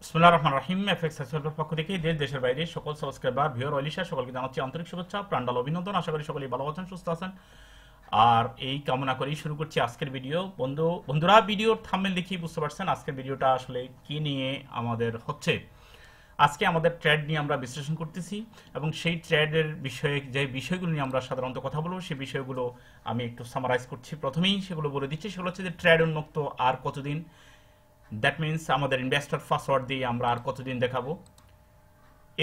বিসমিল্লাহির রহমানির রহিম। FXCHOICE পক্ষ থেকে দেশের বাইরে সকল সাবস্ক্রাইবার ভিউয়ার ওয়ালিশা সকলকে জানাচ্ছি আন্তরিক শুভেচ্ছা, প্রাণঢাল অভিনন্দন। আশা করি সকলেই ভালো আছেন, সুস্থ আছেন। আর এই কামনা করেই শুরু করছি আজকের ভিডিও। বন্ধুরা, ভিডিওর থাম্বনেল দেখেই বুঝতে পারছেন আজকের ভিডিওটা আসলে কি নিয়ে আমাদের হচ্ছে। আজকে আমাদের ট্রেড নিয়ে আমরা বিশ্লেষণ করতেছি এবং সেই ট্রেডের বিষয়ে যে বিষয়গুলো নিয়ে আমরা সাধারণত কথা বলবো সেই বিষয়গুলো আমি একটু সামারাইজ করছি। প্রথমেই সেগুলো বলে দিচ্ছি, সেগুলো হচ্ছে যে ট্রেড উন্মুক্ত আর কতদিন, দ্যাট মিনস আমাদের ইনভেস্টর পাসওয়ার্ড দিয়ে আমরা আর কতদিন দেখাবো।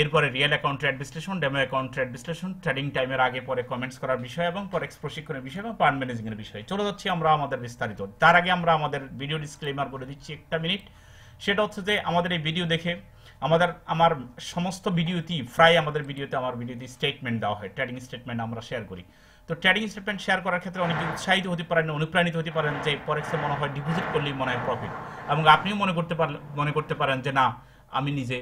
এরপরে রিয়েল অ্যাকাউন্ট ট্রেড বিশ্লেষণ, ডেমো অ্যাকাউন্ট ট্রেড বিশ্লেষণ, ট্রেডিং টাইমের আগে পরে কমেন্টস করার বিষয় এবং ফরেক্স প্রশিক্ষণের বিষয় এবং ফান্ড ম্যানেজিং এর বিষয়। চলে যাচ্ছি আমরা আমাদের বিস্তারিত। তার আগে আমরা আমাদের ভিডিও ডিসক্লেমার বলে দিচ্ছি একটা মিনিট। সেটা হচ্ছে যে আমাদের এই ভিডিও দেখে আমার সমস্ত ভিডিওতেই প্রায় আমার ভিডিওতে স্টেটমেন্ট দেওয়া হয়, ট্রেডিং স্টেটমেন্ট আমরা শেয়ার করি। তো ট্রেডিং স্টেটমেন্ট শেয়ার করার ক্ষেত্রে অনেকে উৎসাহিত হতে পারেন, অনুপ্রাণিত হতে পারেন যে ফরেক্সে মনে হয় ডিপোজিট করলেই মনে হয় প্রফিট, এবং আপনিও মনে করতে পারেন যে না, আমি নিজে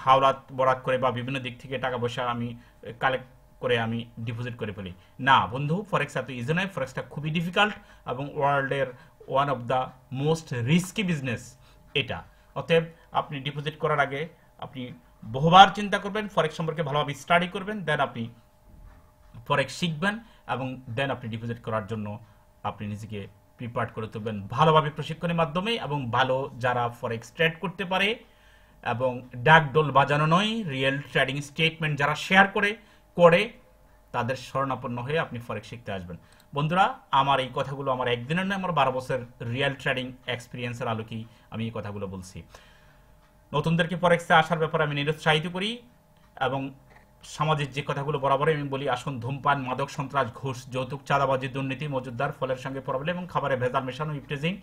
হাওলাত বরাত করে বা বিভিন্ন দিক থেকে টাকা পয়সা আমি কালেক্ট করে আমি ডিপোজিট করে ফেলি। না বন্ধু, ফরেক্স এত ইজি নয়। ফরেক্সটা খুবই ডিফিকাল্ট এবং ওয়ার্ল্ডের one of the most risky business এটা। অতএব আপনি ডিপোজিট করার আগে আপনি বহুবার চিন্তা করবেন, ফরেক্স সম্পর্কে ভালোভাবে স্টাডি করবেন, দেন আপনি ফরেক্স শিখবেন এবং দেন আপনি ডিপোজিট করার জন্য আপনি নিজেকে প্রিপেয়ার করে তুলবেন ভালোভাবে প্রশিক্ষণের মাধ্যমে। এবং ভালো যারা ফরেক্স ট্রেড করতে পারে এবং ডাকডোল বাজানো নয়, রিয়েল ট্রেডিং স্টেটমেন্ট যারা শেয়ার করে তাদের শরণাপন্ন হয়ে আপনি ফরেক্স শিখতে আসবেন। বন্ধুরা, আমার এই কথাগুলো আমার একদিনের নয়, আমার 12 বছর রিয়েল ট্রেডিং এক্সপিরিয়েন্সের আলোকেই আমি এই কথাগুলো বলছি। নতুনদেরকে ফরেক্সে আসার ব্যাপারে আমি নিরুৎসাহিত করি এবং সামাজিক যে কথাগুলো বরাবরই আমি বলি, আসুন ধূমপান, মাদক, সন্ত্রাস, ঘুষ, যৌতুক, চাঁদাবাজি, দুর্নীতি, মজুদদার, ফলের সঙ্গে প্রবলেম এবং খাবারে ভেজাল মেশানো, ইফটেজিং,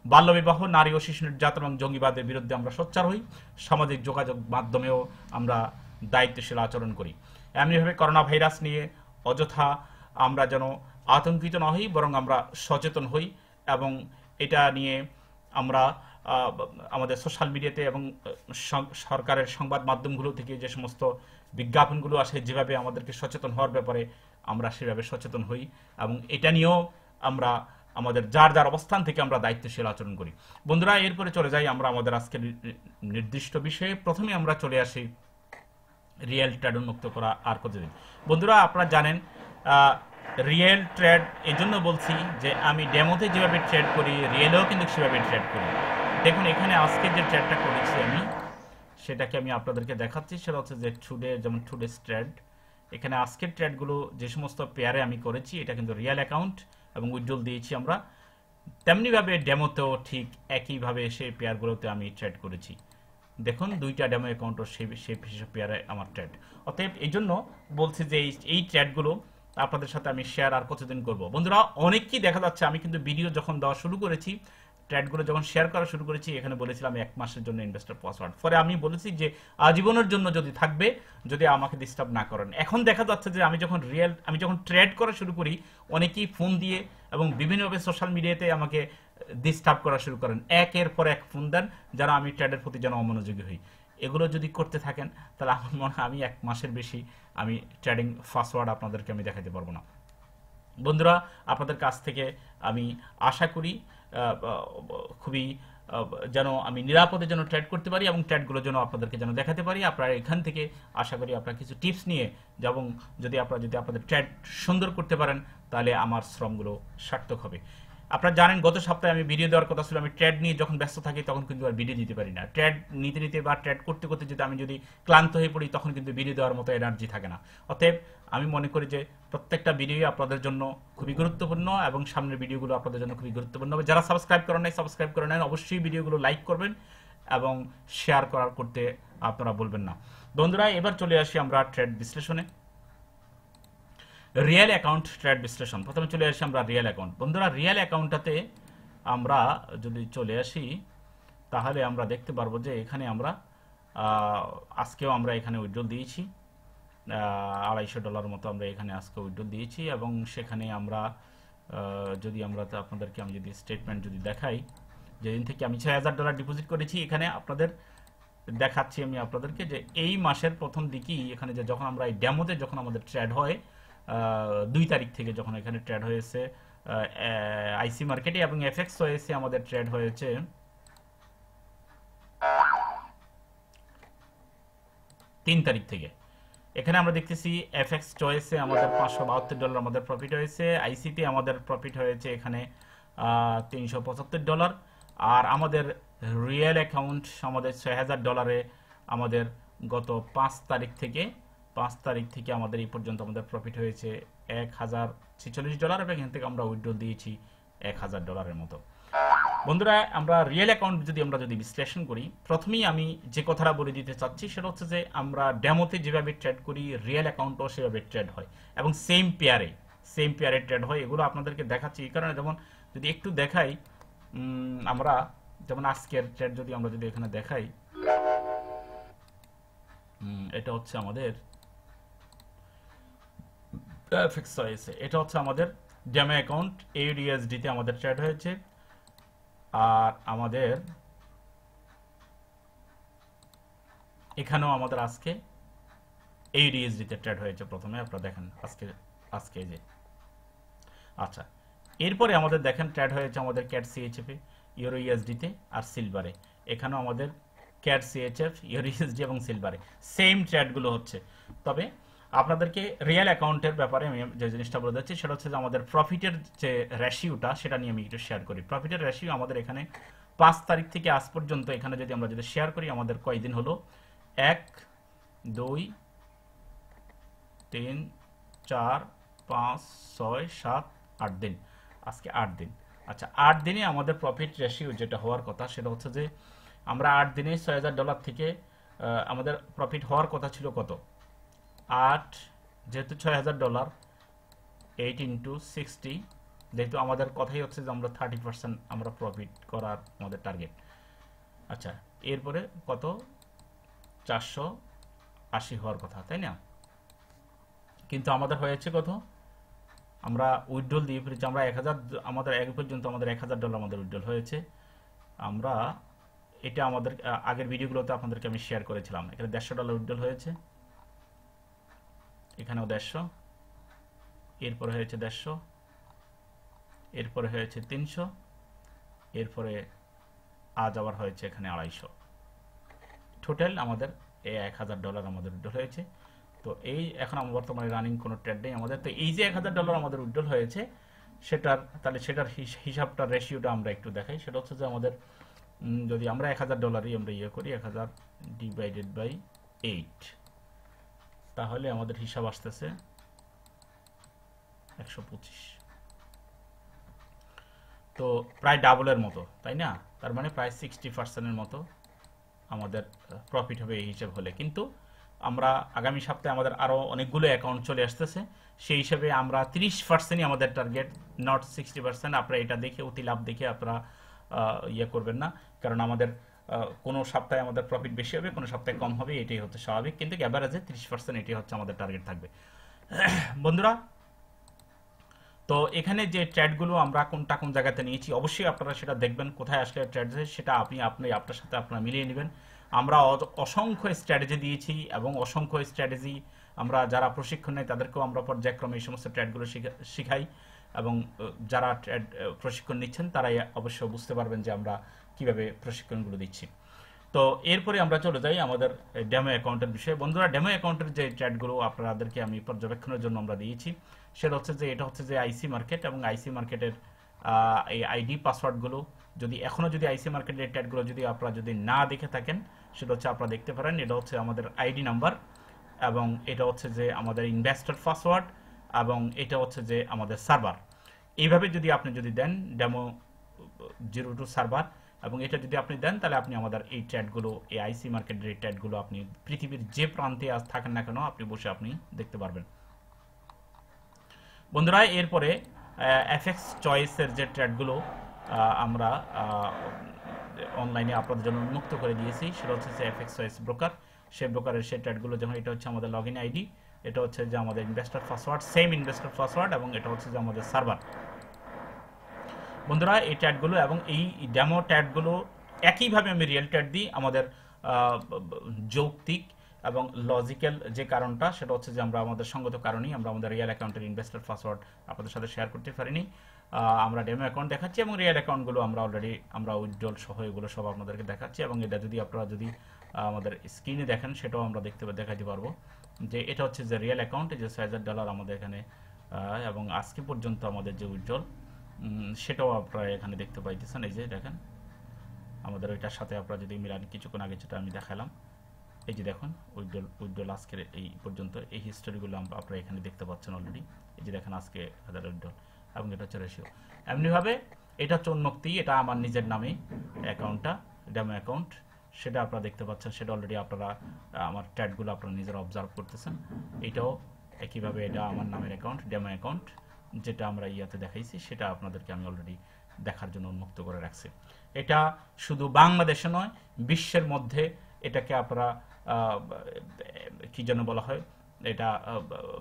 বাল্যবিবাহ, নারী ও শিশু নির্যাতন এবং জঙ্গিবাদের বিরুদ্ধে আমরা সোচ্চার হই। সামাজিক যোগাযোগ মাধ্যমেও আমরা দায়িত্বশীল আচরণ করি। এমনিভাবে করোনা ভাইরাস নিয়ে অযথা আমরা যেন আতঙ্কিত না হই, বরং আমরা সচেতন হই এবং এটা নিয়ে আমরা আমাদের সোশ্যাল মিডিয়াতে এবং সরকারের সংবাদ মাধ্যমগুলো থেকে যে সমস্ত বিজ্ঞাপনগুলো আসে, যেভাবে আমাদেরকে সচেতন হওয়ার ব্যাপারে আমরা সেভাবে সচেতন হই এবং এটা নিয়েও আমরা আমাদের যার অবস্থান থেকে আমরা দায়িত্বশীল আচরণ করি। বন্ধুরা, এরপরে চলে যাই আমরা আমাদের আজকের নির্দিষ্ট বিষয়ে। প্রথমে আমরা চলে আসি রিয়েল ট্রেড উন্মুক্ত করা আর কতদিন। বন্ধুরা, আপনারা জানেন রিয়েল ট্রেড এই জন্য বলছি যে আমি ডেমোতে যেভাবে ট্রেড করি রিয়েলেও কিন্তু সেভাবে ট্রেড করি। দেখুন, এখানে আজকে যে ট্রেডটা করেছি আমি সেটাকে আমি আপনাদেরকে দেখাচ্ছি। সেটা হচ্ছে যে যেমন টুডেস ট্রেড। এখানে আজকের ট্রেডগুলো যে সমস্ত পেয়ারে আমি করেছি এটা কিন্তু রিয়েল অ্যাকাউন্ট এবং উইথড্রল দিয়েছি আমরা, তেমনিভাবে ডেমোতেও ঠিক একইভাবে সেই পেয়ারগুলোতে আমি ট্রেড করেছি। দেখুন, দুইটা ডেমো অ্যাকাউন্টও সেই পেয়ারে আমার ট্রেড। অতএব এই জন্য বলছি যে এই ট্রেডগুলো আপনাদের সাথে আমি শেয়ার আর কতদিন করব। বন্ধুরা, অনেককেই দেখা যাচ্ছে আমি কিন্তু ভিডিও যখন দেওয়া শুরু করেছি, ট্রেডগুলো যখন শেয়ার করা শুরু করেছি, এখানে বলেছিলাম 1 মাসের জন্য ইনভেস্টর পাসওয়ার্ড। পরে আমি বলেছি যে আজীবনের জন্য যদি থাকবে, যদি আমাকে ডিস্টার্ব না করেন। এখন দেখা যাচ্ছে যে আমি যখন ট্রেড করা শুরু করি, অনেকেই ফোন দিয়ে এবং বিভিন্নভাবে সোশ্যাল মিডিয়াতে আমাকে ডিস্টার্ব করা শুরু করেন, একের পর এক ফোন দেন, যারা আমি ট্রেডের প্রতি যেন অমনোযোগী হই। এগুলো যদি করতে থাকেন তাহলে আমার মনে হয় আমি 1 মাসের বেশি আমি ট্রেডিং পাসওয়ার্ড আপনাদেরকে আমি দেখাতে পারবো না। বন্ধুরা, আপনাদের কাছ থেকে আমি আশা করি খুবই যেন আমি নিরাপদে যেন ট্রেড করতে পারি এবং ট্রেডগুলো যেন আপনাদেরকে যেন দেখাতে পারি। আপনারা এখান থেকে আশা করি আপনারা কিছু টিপস নিয়ে এবং যদি আপনাদের ট্রেড সুন্দর করতে পারেন তাহলে আমার শ্রমগুলো সার্থক হবে। আপনারা জানেন, গত সপ্তাহে আমি ভিডিও দেওয়ার কথা ছিল, আমি ট্রেড নিয়ে যখন ব্যস্ত থাকি তখন কিন্তু আর ভিডিও দিতে পারি না। ট্রেড নিতে বা ট্রেড করতে যদি আমি ক্লান্ত হয়ে পড়ি তখন কিন্তু ভিডিও দেওয়ার মতো এনার্জি থাকে না। অতএব আমি মনে করি যে প্রত্যেকটা ভিডিও আপনাদের জন্য খুবই গুরুত্বপূর্ণ এবং সামনের ভিডিওগুলো আপনাদের জন্য খুবই গুরুত্বপূর্ণ হবে। যারা সাবস্ক্রাইব করে নেন অবশ্যই ভিডিওগুলো লাইক করবেন এবং শেয়ার করতে আপনারা বলবেন না। বন্ধুরা, এবার চলে আসি আমরা ট্রেড বিশ্লেষণে। রিয়েল অ্যাকাউন্ট ট্রেড বিশ্লেষণ। প্রথমে চলে আসি আমরা রিয়েল অ্যাকাউন্ট। বন্ধুরা, রিয়েল অ্যাকাউন্টটাতে আমরা যদি চলে আসি তাহলে আমরা দেখতে পারবো যে এখানে আমরা আজকেও আমরা এখানে উইথড্রল দিয়েছি $250 মতো আমরা এখানে আজকে উইথড্রল দিয়েছি এবং সেখানে আমরা আপনাদেরকে আমি যদি স্টেটমেন্ট যদি দেখাই, যেদিন থেকে আমি $6000 ডিপোজিট করেছি, এখানে আপনাদের দেখাচ্ছি আমি আপনাদেরকে যে এই মাসের প্রথম দিকেই এখানে যে যখন আমরা এই ডেমোতে যখন আমাদের ট্রেড হয় 2 তারিখ থেকে যখন এখানে ট্রেড হয়েছে আইসি মার্কেটে এবং FXCHOICE আমাদের ট্রেড হয়েছে 3 তারিখ থেকে। এখানে আমরা দেখতেছি এফএক্স চয়েসে আমাদের $572 আমাদের প্রফিট হয়েছে, আইসিতে আমাদের প্রফিট হয়েছে এখানে $375, আর আমাদের রিয়েল অ্যাকাউন্ট আমাদের $6000 আমাদের গত 5 তারিখ থেকে আমাদের এই পর্যন্ত আমাদের প্রফিট হয়েছে $1046, এবং এখান থেকে আমরা উইথড্রল দিয়েছি $1000 মতো। বন্ধুরা, আমরা রিয়েল অ্যাকাউন্ট যদি বিশ্লেষণ করি, প্রথমেই আমি যে কথাটা বলে দিতে চাচ্ছি সেটা হচ্ছে যে আমরা ডেমোতে যেভাবে ট্রেড করি রিয়েল অ্যাকাউন্টও সেভাবে ট্রেড হয়, এবং সেম পেয়ারে ট্রেড হয়। এগুলো আপনাদেরকে দেখাচ্ছি এই কারণে, যেমন যদি একটু দেখাই, আমরা যেমন আজকের ট্রেড আমরা যদি এখানে দেখাই, এটা হচ্ছে আমাদের FXCHOICE, এটা হচ্ছে আমাদের ডেমো অ্যাকাউন্ট AUDUSD তে আমাদের ট্রেড হয়েছে, আর আমাদের এখানেও আমাদের আজকে AUDUSD তে ট্রেড হয়েছে। প্রথমে আপনারা দেখেন আজকে যে, আচ্ছা, এরপরে আমাদের দেখেন ট্রেড হয়েছে আমাদের CAD CHF ইউরো USD তে আর সিলভারে। এখানেও আমাদের CAD CHF ইউরো USD এবং সিলভারে সেম ট্রেডগুলো হচ্ছে। তবে আপনাদেরকে রিয়েল অ্যাকাউন্টের ব্যাপারে আমি যে জিনিসটা বলে দিচ্ছি সেটা হচ্ছে যে আমাদের প্রফিটের যে রেশিওটা সেটা নিয়ে আমি একটু শেয়ার করি। প্রফিটের রেশিও আমাদের এখানে 5 তারিখ থেকে আজ পর্যন্ত এখানে আমরা যদি শেয়ার করি, আমাদের কয়দিন হলো? 1 2 3 4 5 6 7 8 দিন, আজকে 8 দিন। আচ্ছা, 8 দিনে আমাদের প্রফিট রেশিও যেটা হওয়ার কথা সেটা হচ্ছে যে আমরা 8 দিনে $6000 থেকে আমাদের প্রফিট হওয়ার কথা ছিল কত? 8, যেহেতু $6000, 8 × 60, যেহেতু আমাদের কথাই হচ্ছে যে আমরা 30% আমরা প্রফিট করার আমাদের টার্গেট। আচ্ছা, এরপরে কত? 480 হওয়ার কথা, তাই না? কিন্তু আমাদের হয়েছে কত? আমরা উইথড্রল দিয়ে ফেলেছি, আমরা 1000, আমাদের এক পর্যন্ত আমাদের $1000 আমাদের উইথড্রল হয়েছে। আমরা এটা আমাদের আগের ভিডিওগুলোতে আপনাদেরকে আমি শেয়ার করেছিলাম। এখানে $150 উইথড্রল হয়েছে, এখানেও 150, এরপরে হয়েছে 150, এরপরে হয়েছে 300, এরপরে আজ আবার হয়েছে এখানে 250। টোটাল আমাদের $1000 আমাদের উইথড্রল হয়েছে। তো এই এখন আমরা বর্তমানে রানিং কোনো ট্রেড নেই আমাদের। তো এই যে $1000 আমাদের উইথড্রল হয়েছে সেটার হিসাবটা রেশিওটা আমরা একটু দেখাই। সেটা হচ্ছে যে আমাদের যদি আমরা $1000 আমরা করি, 1000 ডিভাইডেড বাই 8, তাহলে আমাদের হিসাব আসতেছে 125। তো প্রায় ডাবলের মতো, তাই না? তার মানে প্রায় 60%-এর মতো আমাদের প্রফিট হবে এই হিসাব হলে। কিন্তু আমরা আগামী সপ্তাহে আমাদের আরো অনেকগুলো অ্যাকাউন্ট চলে আসতেছে, সেই হিসাবে আমরা 30%ই আমাদের টার্গেট, নট 60%। আপনারা এটা দেখে অতি লাভ দেখে আপনারা করবেন না, কারণ আমাদের কোনো সপ্তাহে আমাদের প্রফিট বেশি হবে, কোনো সপ্তাহে কম হবে, এটাই হচ্ছে স্বাভাবিক। কিন্তু অ্যাভারেজে 30% এটাই হচ্ছে আমাদের টার্গেট থাকবে। বন্ধুরা, তো এখানে যে ট্রেডগুলো আমরা কোনটা কোন জায়গাতে নিয়েছি অবশ্যই আপনারা সেটা দেখবেন, কোথায় আসলে ট্রেড সেটা আপনার সাথে আপনারা মিলিয়ে নেবেন। আমরা অসংখ্য স্ট্র্যাটেজি দিয়েছি, এবং অসংখ্য স্ট্র্যাটেজি আমরা যারা প্রশিক্ষণ নেয় তাদেরকেও আমরা পর্যায়ক্রমে এই সমস্ত ট্রেডগুলো শিখাই, এবং যারা ট্রেড প্রশিক্ষণ নিচ্ছেন তারাই অবশ্য বুঝতে পারবেন যে আমরা কিভাবে প্রশিক্ষণগুলো দিচ্ছি। তো এরপরে আমরা চলে যাই আমাদের ডেমো অ্যাকাউন্টের বিষয়ে। বন্ধুরা, ডেমো অ্যাকাউন্টের যে ট্রেডগুলো আপনাদেরকে আমি পর্যবেক্ষণের জন্য আমরা দিয়েছি সেটা হচ্ছে যে এটা হচ্ছে যে আইসি মার্কেট, এবং আইসি মার্কেটের এই আইডি পাসওয়ার্ডগুলো যদি আইসি মার্কেটের ট্রেডগুলো আপনারা না দেখে থাকেন, সেটা হচ্ছে আপনারা দেখতে পারেন। এটা হচ্ছে আমাদের আইডি নাম্বার, এবং এটা হচ্ছে যে আমাদের ইনভেস্টর পাসওয়ার্ড, এবং এটা হচ্ছে যে আমাদের সার্ভার। এইভাবে আপনি দেন ডেমো 02 সার্ভার, এবং এটা যদি আপনি দেন তাহলে আপনি আমাদের এই ট্রেডগুলো, এই আইসি মার্কেটের এই ট্রেডগুলো আপনি পৃথিবীর যে প্রান্তে থাকেন না কেন আপনি বসে দেখতে পারবেন। বন্ধুরা, এরপরে FXCHOICE-এর যে ট্রেডগুলো আমরা অনলাইনে আপনাদের জন্য উন্মুক্ত করে দিয়েছি সেটা হচ্ছে যে FXCHOICE ব্রোকার। সেই ব্রোকারের সেই ট্রেডগুলো, যেমন এটা হচ্ছে আমাদের লগইন আইডি, এটা হচ্ছে যে আমাদের investor password, same investor password, এবং এটা হচ্ছে যে আমাদের সার্ভার। বন্ধুরা, এই ট্রেডগুলো এবং এই ডেমো ট্রেডগুলো একইভাবে আমি রিয়েল ট্রেড দিই। আমাদের যৌক্তিক এবং লজিক্যাল যে কারণটা সেটা হচ্ছে যে আমরা আমাদের সঙ্গত কারণেই আমরা আমাদের রিয়েল অ্যাকাউন্টের ইনভেস্টর পাসওয়ার্ড আপনাদের সাথে শেয়ার করতে পারিনি। আমরা ডেমো অ্যাকাউন্ট দেখাচ্ছি, এবং রিয়েল অ্যাকাউন্টগুলো আমরা অলরেডি উইথড্রল সহ এগুলো সব আপনাদেরকে দেখাচ্ছি। এবং এটা আপনারা আমাদের স্ক্রিনে দেখেন সেটাও আমরা দেখাতে পারবো যে এটা হচ্ছে যে রিয়েল অ্যাকাউন্ট, যে $6,000 আমাদের এখানে এবং আজকে পর্যন্ত আমাদের যে উইথড্রল সেটাও আপনারা এখানে দেখতে পাইতেছেন। এই যে দেখেন আমাদের ওইটার সাথে আপনারা যদি মিলান, কিছুক্ষণ আগে যেটা আমি দেখালাম, এই যে দেখুন উইথড্রল আজকের এই পর্যন্ত এই হিস্টোরিগুলো আপনারা এখানে দেখতে পাচ্ছেন অলরেডি। এই যে দেখেন আজকে 1000 উইথড্রল এবং এটা হচ্ছে রেশিও। এমনিভাবে এটা হচ্ছে উন্মুক্তি, এটা আমার নিজের নামে অ্যাকাউন্টটা, ডেমো অ্যাকাউন্ট, সেটা আপনারা দেখতে পাচ্ছেন। সেটা অলরেডি আপনারা আমার ট্যাডগুলো আপনারা নিজেরা অবজার্ভ করতেছেন। এটাও একইভাবে এটা আমার নামের অ্যাকাউন্ট, ডেমো অ্যাকাউন্ট, যেটা আমরা ইয়াতে দেখাইছি সেটা আপনাদেরকে আমি অলরেডি দেখার জন্য উন্মুক্ত করে রাখছি। এটা শুধু বাংলাদেশে নয়, বিশ্বের মধ্যে এটাকে আপনারা কি যেন বলা হয়, এটা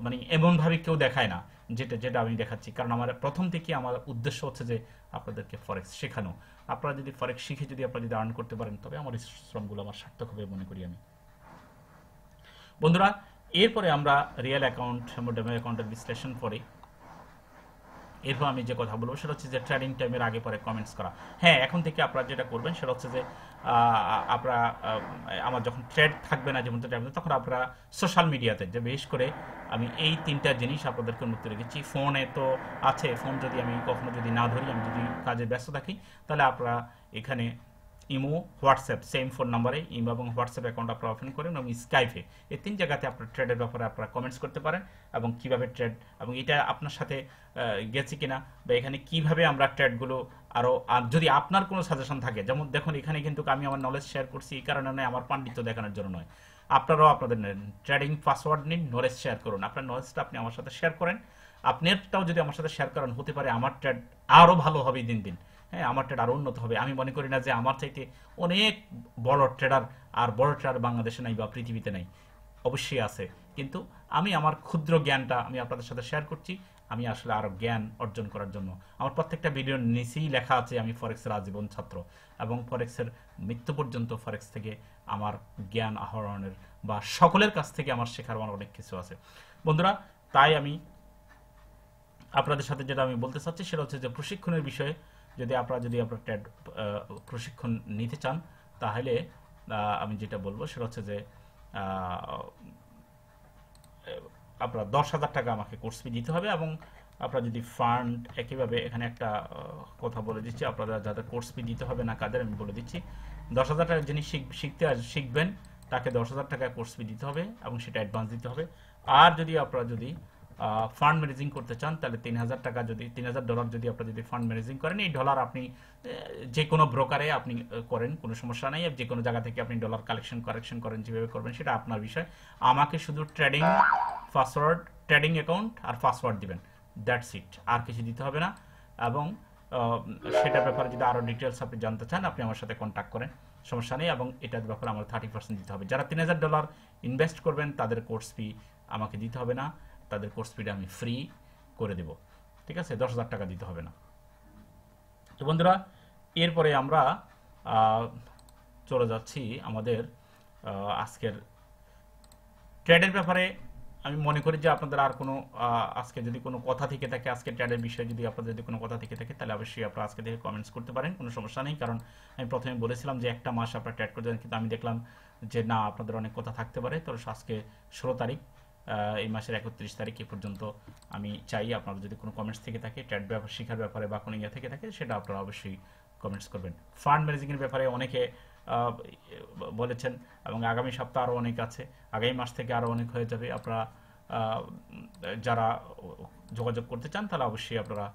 মানে এমনভাবে কেউ দেখায় না যেটা আমি দেখাচ্ছি। কারণ আমার প্রথম থেকে আমার উদ্দেশ্য হচ্ছে যে আপনাদেরকে ফরেক্স শেখানো। আপনারা যদি ফরেক্স শিখে যদি আপনারা যদি আর্ন করতে পারেন, তবে আমার শ্রমগুলো আমার সার্থক হবে মনে করি আমি। বন্ধুরা, এরপরে আমরা রিয়েল অ্যাকাউন্ট ডেমো অ্যাকাউন্টের বিশ্লেষণ পরে এরপর আমি যে কথা বলবো সেটা হচ্ছে যে ট্রেডিং টাইমের আগে পরে কমেন্টস করা। হ্যাঁ, এখন থেকে আপনারা যেটা করবেন সেটা হচ্ছে যে আপনারা আমার যখন ট্রেড থাকবে না, যেমন তখন আপনারা সোশ্যাল মিডিয়াতে, যে বিশেষ করে আমি এই 3টা জিনিস আপনাদেরকে উন্মুক্ত রেখেছি। ফোনে তো আছে, ফোন যদি আমি কখনো যদি না ধরি, আমি যদি কাজে ব্যস্ত থাকি, তাহলে আপনারা এখানে ইমো, হোয়াটসঅ্যাপ, সেম ফোন নাম্বারে ইমো এবং হোয়াটসঅ্যাপ অ্যাকাউন্ট আপনারা ওপেন করেন এবং স্কাইপে, এই 3 জায়গাতে আপনার ট্রেডের ব্যাপারে আপনারা কমেন্টস করতে পারেন এবং কিভাবে ট্রেড এবং এটা আপনার সাথে গেছে কিনা, বা এখানে কিভাবে আমরা ট্রেডগুলো আরও, যদি আপনার কোনো সাজেশন থাকে, যেমন দেখুন এখানে কিন্তু আমি আমার নলেজ শেয়ার করছি এই কারণে নয়, আমার পাণ্ডিত্য দেখানোর জন্য নয়। আপনারাও আপনাদের ট্রেডিং পাসওয়ার্ড নিন, নলেজ শেয়ার করুন, আপনার নলেজটা আপনি আমার সাথে শেয়ার করেন। আপনারটাও যদি আমার সাথে শেয়ার করেন, হতে পারে আমার ট্রেড আরও ভালো হবে দিন দিন। হ্যাঁ, আমার ট্রেড আরও উন্নত হবে। আমি মনে করি না যে আমার চাইতে অনেক বড় ট্রেডার আর বড় ট্রেডার বাংলাদেশে নাই বা পৃথিবীতে নাই, অবশ্যই আছে। কিন্তু আমি আমার ক্ষুদ্র জ্ঞানটা আমি আপনাদের সাথে শেয়ার করছি, আমি আসলে আরও জ্ঞান অর্জন করার জন্য। আমার প্রত্যেকটা ভিডিওর নিচেই লেখা আছে আমি ফরেক্সের আজীবন ছাত্র এবং ফরেক্সের মৃত্যু পর্যন্ত ফরেক্স থেকে আমার জ্ঞান আহরণের বা সকলের কাছ থেকে আমার শেখার অনেক কিছু আছে। বন্ধুরা, তাই আমি আপনাদের সাথে যেটা আমি বলতে চাচ্ছি সেটা হচ্ছে যে প্রশিক্ষণের বিষয়ে যদি আপনারা ট্রেড প্রশিক্ষণ নিতে চান, তাহলে আমি যেটা বলবো সেটা হচ্ছে যে আপনারা 10,000 টাকা আমাকে কোর্স ফি দিতে হবে এবং আপনারা যদি ফান্ড, একইভাবে এখানে একটা কথা বলে দিচ্ছি, আপনারা যাদের কোর্স ফি দিতে হবে না কাদের আমি বলে দিচ্ছি, 10,000 টাকা যিনি শিখবেন তাকে 10,000 টাকা কোর্স ফি দিতে হবে এবং সেটা অ্যাডভান্স দিতে হবে। আর যদি আপনারা ফান্ড ম্যানেজিং করতে চান, তাহলে $3,000 যদি আপনারা যদি ফান্ড ম্যানেজিং করেন, এই ডলার আপনি যে কোনো ব্রোকারে আপনি করেন, কোনো সমস্যা নাই। যে কোনো জায়গা থেকে আপনি ডলার কারেকশন করেন, যেভাবে করবেন সেটা আপনার বিষয়। আমাকে শুধু ট্রেডিং অ্যাকাউন্ট আর পাসওয়ার্ড দিবেন, দ্যাটস ইট, আর কিছু দিতে হবে না। এবং সেটার ব্যাপারে যদি আরও ডিটেলস আপনি জানতে চান, আপনি আমার সাথে কন্ট্যাক্ট করেন, সমস্যা নেই। এবং এটার ব্যাপারে আমার 30% দিতে হবে। যারা $3,000 ইনভেস্ট করবেন তাদের কোর্স ফি আমাকে দিতে হবে না, তাদের কোর্স ফিটা আমি ফ্রি করে দেব, ঠিক আছে? 10,000 টাকা দিতে হবে না। তো বন্ধুরা, এরপরে আমরা চলে যাচ্ছি আমাদের আজকের ট্রেডের ব্যাপারে। আমি মনে করি যে আপনাদের আর কোনো আজকে যদি কোনো কথা থেকে থাকে, আজকে ট্রেডের বিষয়ে যদি আপনাদের যদি কোনো কথা থেকে থাকে, তাহলে অবশ্যই আপনারা আজকে থেকে কমেন্টস করতে পারেন, কোনো সমস্যা নেই। কারণ আমি প্রথমে বলেছিলাম যে একটা মাস আপনারা ট্রেড করতে যান, কিন্তু আমি দেখলাম যে না, আপনাদের অনেক কথা থাকতে পারে। তো আজকে 16 তারিখ, এই মাসের 31 তারিখ পর্যন্ত আমি চাই আপনাদের যদি কোনো কমেন্টস থেকে থাকে ট্রেড ব্যাপার শেখার ব্যাপারে বা কোনো থেকে থাকে, সেটা আপনারা অবশ্যই কমেন্টস করবেন। ফান্ড ম্যানেজিংয়ের ব্যাপারে অনেকে বলেছেন এবং আগামী সপ্তাহ আরও অনেক আছে, আগামী মাস থেকে আরও অনেক হয়ে যাবে। আপনারা যারা যোগাযোগ করতে চান তাহলে অবশ্যই আপনারা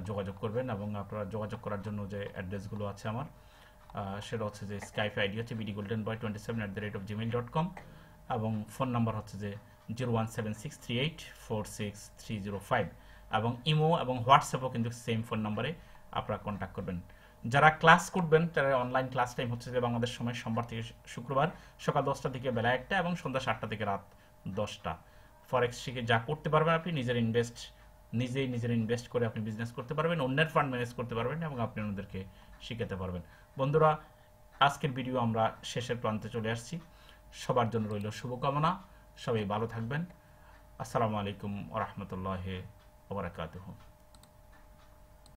যোগাযোগ করবেন। এবং আপনারা যোগাযোগ করার জন্য যে অ্যাড্রেসগুলো আছে আমার, সেটা হচ্ছে যে স্কাইপ আইডি হচ্ছে bdgoldenboy27@gmail.com এবং ফোন নাম্বার হচ্ছে যে 01763846305 এবং ইমো এবং হোয়াটসঅ্যাপও কিন্তু সেম ফোন নাম্বারে আপনারা কন্ট্যাক্ট করবেন। যারা ক্লাস করবেন তারা অনলাইন ক্লাস টাইম হচ্ছে যে বাংলাদেশ সময় সোমবার থেকে শুক্রবার সকাল 10টা থেকে বেলা 1টা এবং সন্ধ্যা 7টা থেকে রাত 10টা। ফরেক্স শিখে যা করতে পারবেন, আপনি নিজের ইনভেস্ট করে আপনি বিজনেস করতে পারবেন, অন্যের ফান্ড ম্যানেজ করতে পারবেন এবং আপনি অন্যদেরকে শিখাতে পারবেন। বন্ধুরা, আজকের ভিডিও আমরা শেষের প্রান্তে চলে আসছি। সবার জন্য রইল শুভকামনা, সবাই ভালো থাকবেন। আসসালামু আলাইকুম ওয়া রাহমাতুল্লাহি ওয়া বারাকাতুহু।